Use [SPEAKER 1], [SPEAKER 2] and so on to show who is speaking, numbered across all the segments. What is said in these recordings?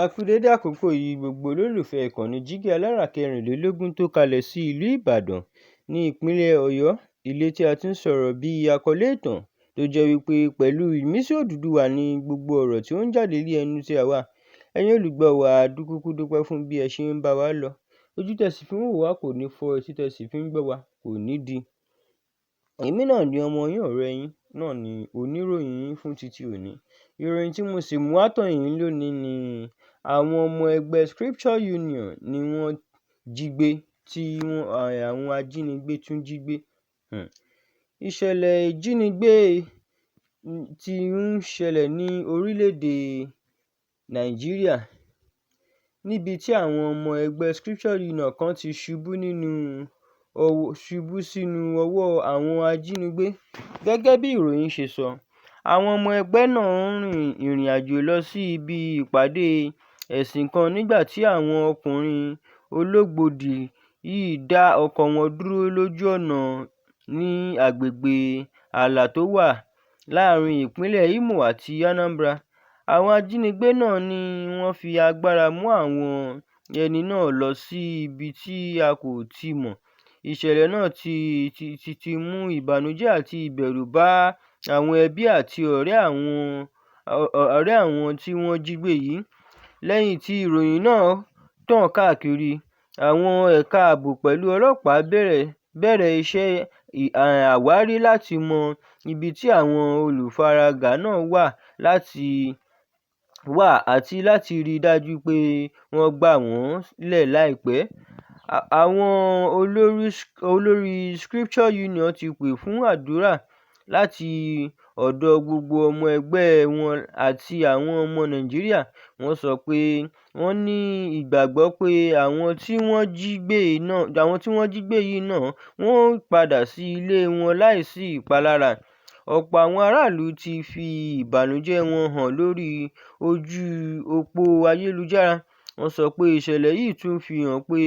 [SPEAKER 1] A kú dédé àkókò yìí gbogbo olólùfẹ́ ìkànnì Jígí Alára 24 tó kalẹ̀ sí ìlú Ìbàdàn ní ìpínlẹ̀ Ọ̀yọ́, ilé tí a ti ń sọ̀rọ̀ bí àkọlé ìtàn tó jẹ́ wípé pẹ̀lú ìmísí Odùduwà ní gbogbo ọ̀rọ̀ tí ó ń jáde lé ẹnu tí a wà. Ẹ̀yin olùgbọ́ wa dúkúkú dúpẹ́ fún bí ẹ ṣe ń bá wa lọ. Ojú tẹ̀sí fi ń wò wá kò ní fọ́, etí tẹ̀sí fi ń gbọ́ wa kò ní di. Èmi náà ni ọmọ yín ọ̀rẹ́ yín náà ni oníròyìn yín fún títí òní. Ìròyìn tí mo sì mú wá tọ̀ yín lónìí ni àwọn ọmọ ẹgbẹ́ Scripture Union ni wọ́n jí gbé tí àwọn ajínigbé tún jí gbé. Ìṣẹ̀lẹ̀ ìjínigbé tí ń ṣẹlẹ̀ ní orílẹ̀-èdè Nàìjíríà níbi tí àwọn ọmọ ẹgbẹ́ Scripture Union kan ti ṣubú sínú ọwọ́ àwọn ajínigbé. Gẹ́gẹ́ bí ìròyìn ṣe sọ, àwọn ọmọ ẹgbẹ́ náà ń rin ìrìn àjò lọ sí ibi ìpàdé ẹ̀sìn kan nígbà tí àwọn ọkùnrin ológbòdì yìí dá ọkọ̀ wọn dúró lójú ọ̀nà ní agbègbè ààlà tó wà láàrin ìpínlẹ̀ Imo àti Anambra. Àwọn ajínigbé náà ni wọ́n fi agbára mú àwọn ẹni náà lọ sí ibi tí a kò tí mọ̀. Ìṣẹ̀lẹ̀ náà ti mú ìbànújẹ́ àti ìbẹ̀rù bá àwọn ẹbí àti ọ̀rẹ́ àwọn tí wọ́n jí gbé yìí. Lẹ́yìn tí ìròyìn náà tàn káàkiri, àwọn ẹ̀ka ààbò pẹ̀lú ọlọ́pàá bẹ̀rẹ̀ iṣẹ́ àwárí láti mọ ibi tí àwọn olùfaragbá náà wà àti láti rí i dájú pé wọ́n gbà wọ́n lẹ̀ láìpẹ́. Àwọn olórí Scripture Union ti pè fún àdúrà láti ọ̀dọ̀ gbogbo ọmọ ẹgbẹ́ wọn àti àwọn ọmọ Nàìjíríà. Wọ́n sọ pé wọ́n ní ìgbàgbọ́ pé àwọn tí wọ́n jí gbé yìí náà wọ́n padà sí ilé wọn láìsí ìpalára. Ọ̀pọ̀ àwọn aráàlú ti fi ìbànújẹ́ wọn hàn lórí ojú òpó ayélujára. Wọ́n sọ pé ìṣẹ̀lẹ̀ yìí tún fi hàn pé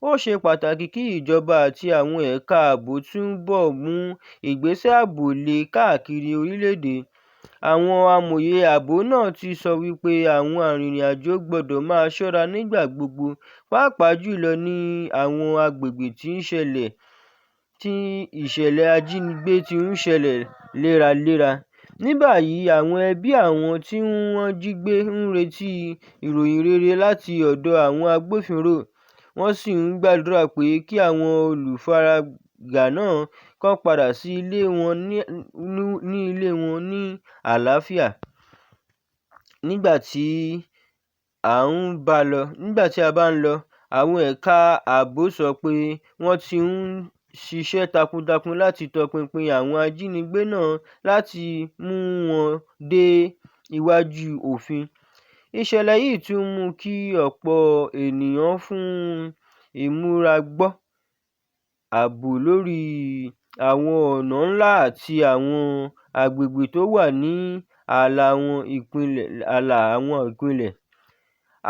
[SPEAKER 1] ó ṣe pàtàkì kí ìjọba àti àwọn ẹ̀ka ààbò túbọ̀ mú ìgbésẹ̀ ààbò lé káàkiri orílẹ̀-èdè. Àwọn amòye ààbò náà ti sọ wípé àwọn arìnrìn-àjò gbọ́dọ̀ máa ṣọ́ra nígbà gbogbo, pàápàá jùlọ ní àwọn agbègbè tí ìṣẹ̀lẹ̀ ajínigbé ti ń ṣẹlẹ̀ léraléra. Ní báyìí, àwọn ẹbí àwọn tí wọ́n jí gbé ń retí ìròyìn rere láti ọ̀dọ̀ àwọn agbófinró. Wọ́n sì ń gbàdúrà pé kí àwọn olùfaragbá náà kó padà sí ilé wọn ní àlàáfíà. Nígbà tí a bá ń lọ, àwọn ẹ̀ka ààbò sọ pé wọ́n ti ń ṣiṣẹ́ takuntakun láti tọpinpin àwọn ajínigbé náà láti mú wọn dé iwájú òfin. Ìṣẹ̀lẹ̀ yìí tún mú kí ọ̀pọ̀ ènìyàn fún ìmúragbọ́ ààbò lórí àwọn ọ̀nà ńlá àti àwọn agbègbè tó wà ní ààlà àwọn ìpínlẹ̀.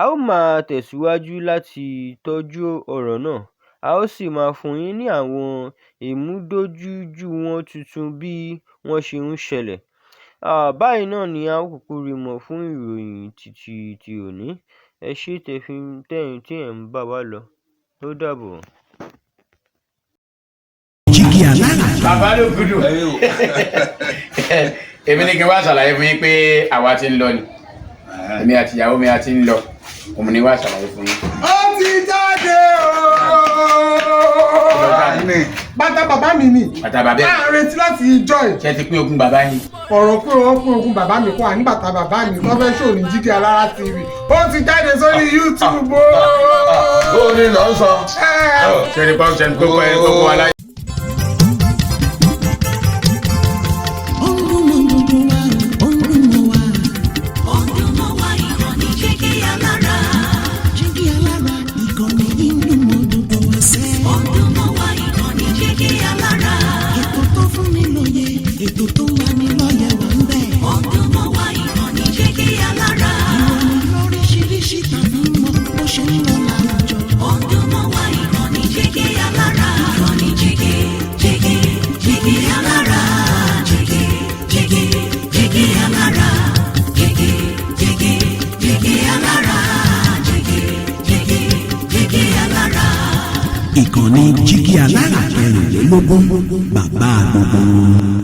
[SPEAKER 1] A ó máa tẹ̀síwájú láti tọ́jú ọ̀rọ̀ náà. A ó sì máa fún yín ní àwọn ìmúdójúìwọ̀n tuntun bí wọ́n ṣe ń ṣẹlẹ̀. Báyìí náà ni a ó kúkú rí mọ́ fún ìròyìn ti òní. Ẹ ṣé tí ẹ̀ ń bá wa lọ. Ó dàbọ̀.
[SPEAKER 2] Jígí Alára.
[SPEAKER 3] Bàbá ló gudu. Èmi ní kí n wá ṣàlàyé fún yín pé àwa ti ń lọ ni. Èmi àti ìyàwó mi a ti ń lọ. Òun ni wá ṣàlàyé fún yín.
[SPEAKER 2] Ó ti jáde bàtà bàbá mi ni.
[SPEAKER 3] Bàtà bàbá ẹ̀.
[SPEAKER 2] A retí láti ìjọ ẹ̀.
[SPEAKER 3] Ṣé ti pín ogún bàbá yín?
[SPEAKER 2] Ọ̀rọ̀ pé wọ́n pín ogún bàbá mi kọ́ àní bàtà bàbá mi tó fẹ́ ṣò ní Jígí Alára TV. Ó ti jáde sórí YouTube.
[SPEAKER 4] Ó ní lọ sọ.
[SPEAKER 3] Ṣé ní pọ́n ṣe ń gbogbo aláyé?
[SPEAKER 5] Ọdún mọ́wá ìkànnì Jígí Alára, ìkànnì Jígí. ìkànnì Jígí Alára 24, bàbá gbogbo.